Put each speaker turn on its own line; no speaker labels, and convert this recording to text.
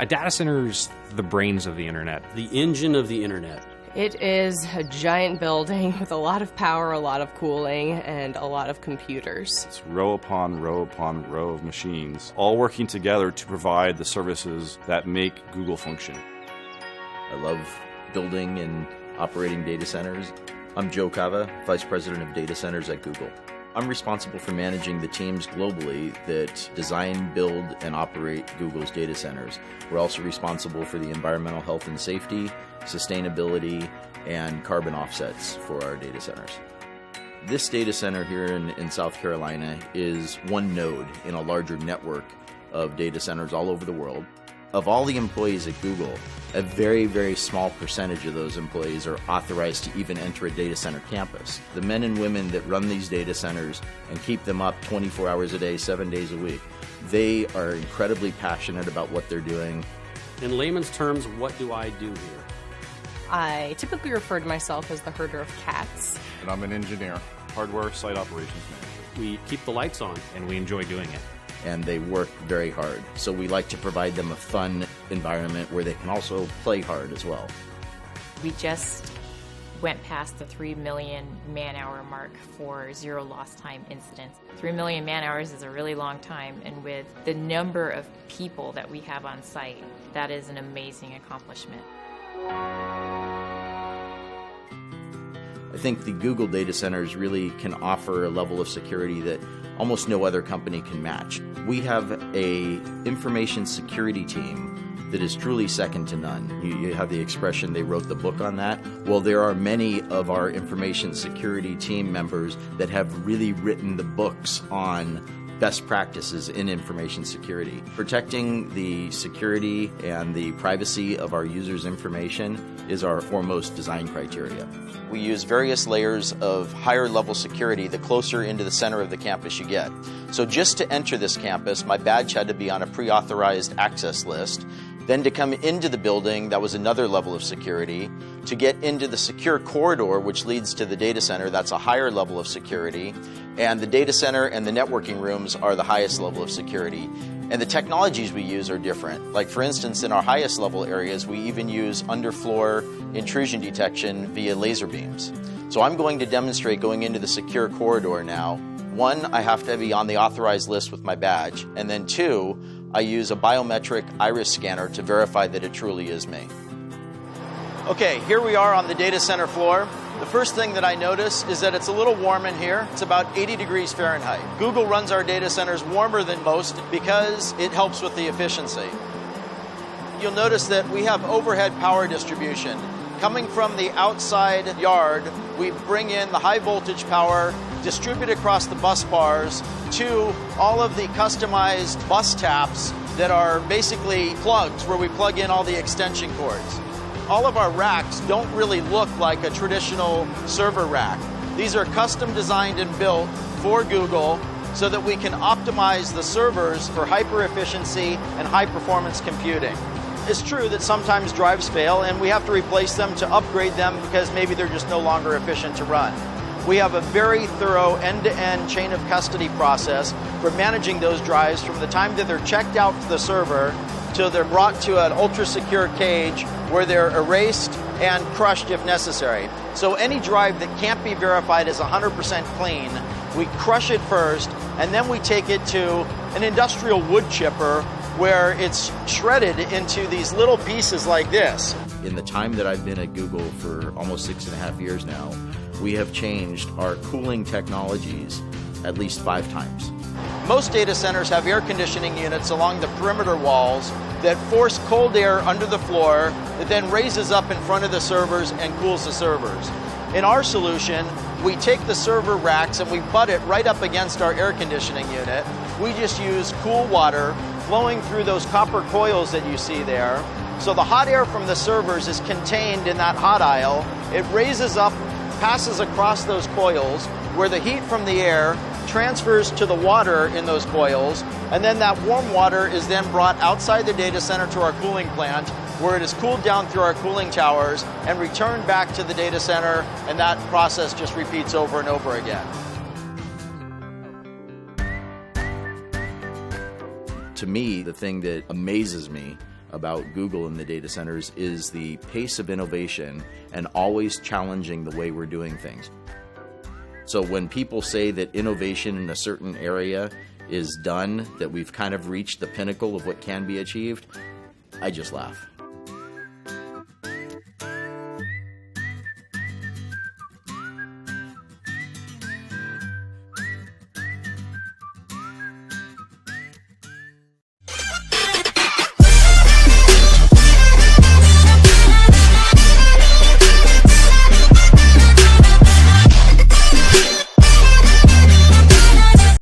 A data center's the brains of the internet.
The engine of the internet.
It is a giant building with a lot of power, a lot of cooling, and a lot of computers.
It's row upon row upon row of machines, all working together to provide the services that make Google function.
I love building and operating data centers. I'm Joe Cava, Vice President of Data Centers at Google. I'm responsible for managing the teams globally that design, build, and operate Google's data centers. We're also responsible for the environmental health and safety, sustainability, and carbon offsets for our data centers. This data center here in South Carolina is one node in a larger network of data centers all over the world. Of all the employees at Google, a very, very small percentage of those employees are authorized to even enter a data center campus. The men and women that run these data centers and keep them up 24 hours a day, 7 days a week, they are incredibly passionate about what they're doing.
In layman's terms, what do I do here?
I typically refer to myself as the herder of cats.
And I'm an engineer, hardware site operations manager.
We keep the lights on.
And we enjoy doing it.
And they work very hard. So we like to provide them a fun environment where they can also play hard as well.
We just went past the 3 million man-hour mark for zero lost time incidents. 3 million man-hours is a really long time, and with the number of people that we have on site, that is an amazing accomplishment.
I think the Google data centers really can offer a level of security that almost no other company can match. We have a information security team that is truly second to none. You have the expression, they wrote the book on that. Well, there are many of our information security team members that have really written the books on best practices in information security. Protecting the security and the privacy of our users' information is our foremost design criteria. We use various layers of higher level security the closer into the center of the campus you get. So just to enter this campus, my badge had to be on a pre-authorized access list. Then to come into the building, that was another level of security. To get into the secure corridor, which leads to the data center, that's a higher level of security. And the data center and the networking rooms are the highest level of security. And the technologies we use are different. Like for instance, in our highest level areas, we even use underfloor intrusion detection via laser beams. So I'm going to demonstrate going into the secure corridor now. One, I have to be on the authorized list with my badge. And then two, I use a biometric iris scanner to verify that it truly is me. Okay, here we are on the data center floor. The first thing that I notice is that it's a little warm in here. It's about 80 degrees Fahrenheit. Google runs our data centers warmer than most because it helps with the efficiency. You'll notice that we have overhead power distribution. Coming from the outside yard, we bring in the high voltage power, distribute across the bus bars to all of the customized bus taps that are basically plugs where we plug in all the extension cords. All of our racks don't really look like a traditional server rack. These are custom designed and built for Google so that we can optimize the servers for hyper efficiency and high performance computing. It's true that sometimes drives fail and we have to replace them to upgrade them because maybe they're just no longer efficient to run. We have a very thorough end-to-end chain of custody process for managing those drives from the time that they're checked out to the server till they're brought to an ultra-secure cage where they're erased and crushed if necessary. So any drive that can't be verified as 100% clean, we crush it first, and then we take it to an industrial wood chipper where it's shredded into these little pieces like this. In the time that I've been at Google for almost 6.5 years now, we have changed our cooling technologies at least 5 times. Most data centers have air conditioning units along the perimeter walls that force cold air under the floor that then raises up in front of the servers and cools the servers. In our solution, we take the server racks and we butt it right up against our air conditioning unit. We just use cool water flowing through those copper coils that you see there. So the hot air from the servers is contained in that hot aisle. It raises up, passes across those coils, where the heat from the air transfers to the water in those coils, and then that warm water is then brought outside the data center to our cooling plant, where it is cooled down through our cooling towers and returned back to the data center, and that process just repeats over and over again. To me, the thing that amazes me about Google in the data centers is the pace of innovation and always challenging the way we're doing things. So when people say that innovation in a certain area is done, that we've kind of reached the pinnacle of what can be achieved, I just laugh.